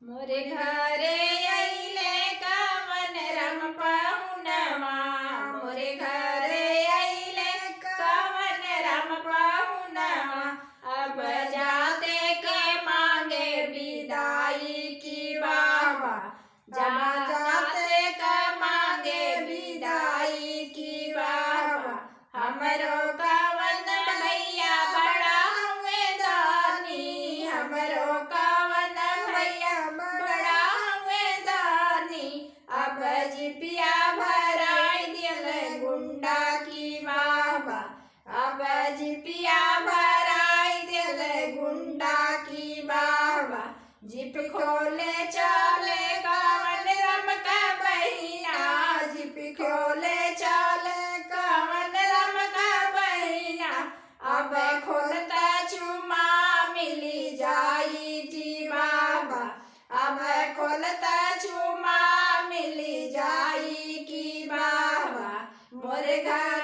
मोरे घरे अइले कवन राम पहुनवा, मोरे घरे अइले कवन राम पहुनवा। अब जाते के मांगे विदाई की बाबा, जाते के मांगे विदाई की बाबा। हमरो कवन भैया बड़ा हुए दानी, हमरो कवन भैया बड़ा हुए दानी। अब जिपिया भराई दिल गुंडा की बाबा, अब जिपिया भराई दिल गुंडा की बाबा। जिप खोले चले कवन राम का बहिना, जिप खोले चले कवन राम का बहिना। अब खोलता चुमा मिली जाई जी बाबा, अब खोलता चुमा मिली जाई की बाबा। मोरे घर